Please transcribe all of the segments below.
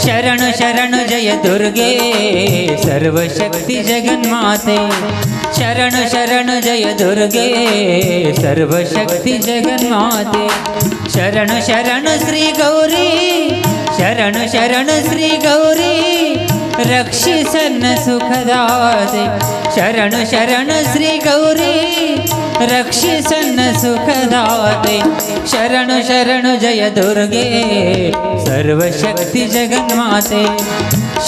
ಶರಣು ಶರಣು ಜಯ ದುರ್ಗೆ ಸರ್ವಶಕ್ತಿ ಜಗನ್ಮಾತೆ ಶರಣು ಶರಣು ಜಯ ದುರ್ಗೆ ಸರ್ವಶಕ್ತಿ ಜಗನ್ಮಾತೆ ಶರಣು ಶರಣು ಶ್ರೀ ಗೌರಿ ಶರಣು ಶರಣು ಶ್ರೀ ಗೌರಿ ರಕ್ಷಿಸನ್ನ ಸುಖದಾತೆ ಶರಣು ಶರಣು ಶ್ರೀ ಗೌರಿ ರಕ್ಷಿಸನ್ನ ಸುಖದಾತೆ ಶರಣು ಶರಣು ಜಯ ದುರ್ಗೆ ಸರ್ವಶಕ್ತಿ ಜಗನ್ಮಾತೆ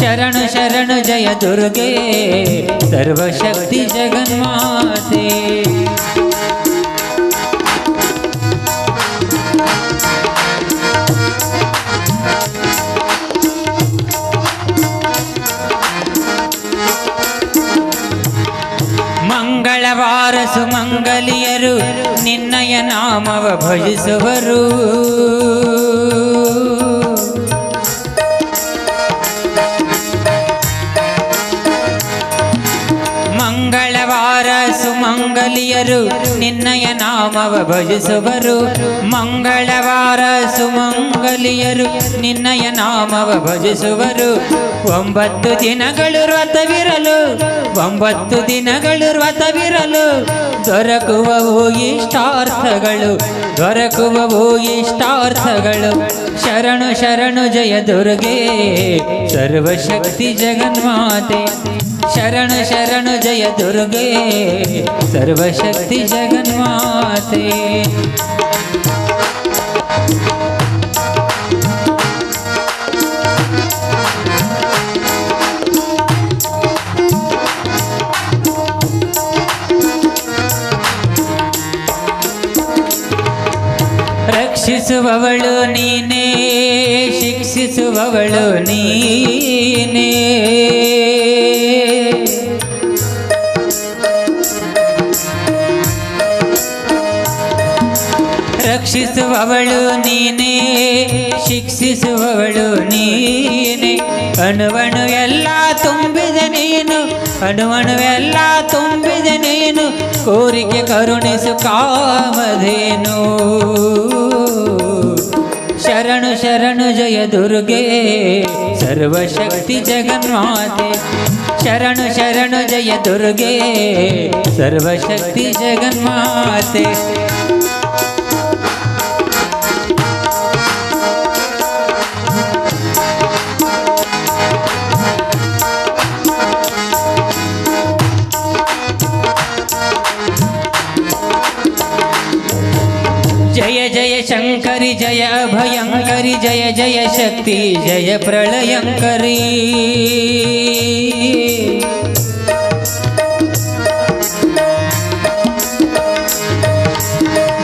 ಶರಣು ಶರಣು ಜಯ ದುರ್ಗೆ ಸರ್ವಶಕ್ತಿ ಜಗನ್ಮಾತೆ ಮಂಗಳವಾರ ಸುಮಂಗಲಿಯರು ನಿನ್ನಯ ನಾಮವ ಭಜಿಸುವರು ಮಂಗಳವಾರ ಸುಮಂಗಲಿಯರು ನಿನ್ನಯ ನಾಮವ ಭಜಿಸುವರು ಮಂಗಳವಾರ ಸುಮಂಗಲಿಯರು ನಿನ್ನಯ ನಾಮವ ಭಜಿಸುವರು 9 ದಿನಗಳು ವ್ರತವಿರಲು 9 ದಿನಗಳು ವ್ರತವಿರಲು ದೊರಕುವವು ಇಷ್ಟಾರ್ಥಗಳು ದೊರಕುವವು ಇಷ್ಟಾರ್ಥಗಳು ಶರಣು ಶರಣು ಜಯ ದುರ್ಗೆ ಸರ್ವಶಕ್ತಿ ಜಗನ್ಮಾತೆ ಶರಣು ಶರಣು ಜಯ ದುರ್ಗೆ ಸರ್ವಶಕ್ತಿ ಜಗನ್ಮಾತೆ ರಕ್ಷಿಸುವವಳು ನೀನೇ ಶಿಕ್ಷಿಸುವವಳು ನೀನೇ ರಕ್ಷಿಸುವವಳು ನೀನೇ ಶಿಕ್ಷಿಸುವವಳು ನೀನೇ ಅಣುವಣು ಎಲ್ಲ ತುಂಬಿದ ನೀನು ಅಣುವಣು ಎಲ್ಲ ತುಂಬಿದ ನೀನು ಕೋರಿಕೆ ಕರುಣಿಸು ಕಾಮಧೇನು ಶರಣು ಶರಣು ಜಯ ದುರ್ಗೆ ಸರ್ವಶಕ್ತಿ ಜಗನ್ಮಾತೆ ಶರಣು ಶರಣು ಜಯ ದುರ್ಗೆ ಸರ್ವಶಕ್ತಿ ಜಗನ್ಮಾತೆ जय जय शंकरी जय अभयंकरी जय जय शक्ति जय प्रलयंकरी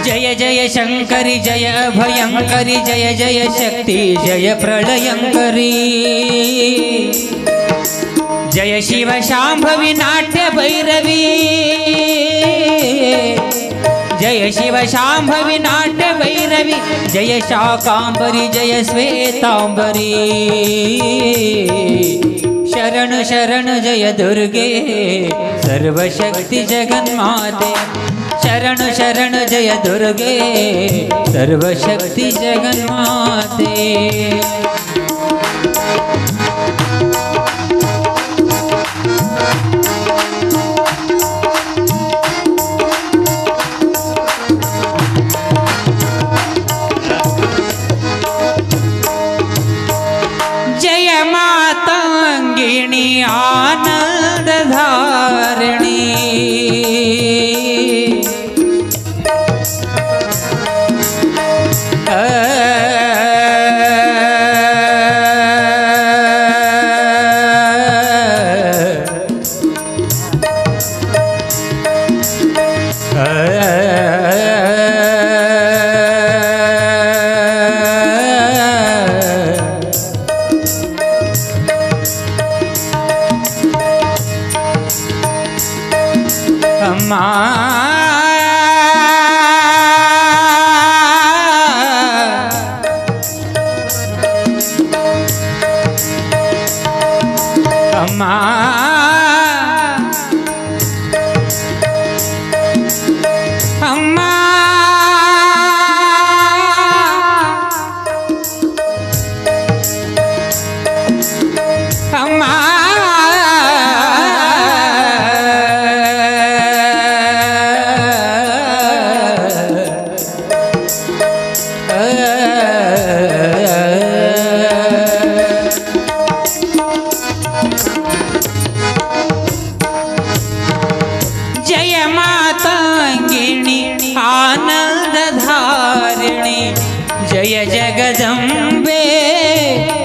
जय जय शंकरी जय अभयंकरी जय जय शक्ति जय प्रलयंकरी जय शिव शांभवी नाट्य भैरवी जय शिव शांभवी नाट्य भैरवी जय शाकांबरी जय श्वेतांबरी शरणु शरणु जय दुर्गे सर्वशक्ति जगन्माते शरणु शरणु जय दुर्गे सर्वशक्ति जगन्माते मातांगिणी आनंद धारिणी जय मातांगिणी आनंदधारिणी जय जगदंबे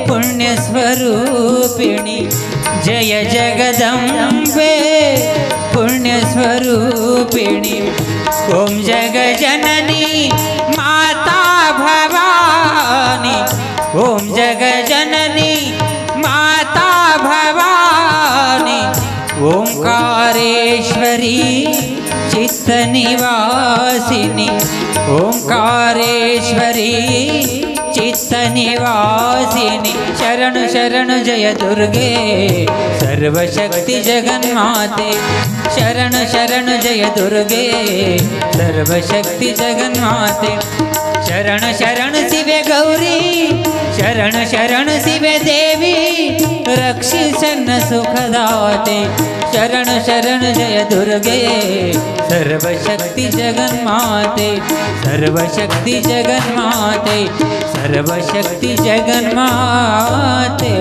पुण्यस्वरूपिणी जय जगदंबे पुण्यस्वरूपिणी ओम जगजननी माता भवानी ओम जगजननी माता भवानी ओंकारेश्वरी चित्तनिवासिनी ओंकारेश्वरी चित्तनिवासिनी शरण शरण जय दुर्गे सर्वशक्ति जगन्माते शरण शरण जय दुर्गे सर्वशक्ति जगन्माते शरण शरण शिवे गौरी शरण शरण शिवे देवी रक्षिषन्न सुखदाते शरण शरण जय दुर्गे सर्वशक्ति जगन्माते सर्वशक्ति जगन्माते सर्वशक्ति जगन्माते।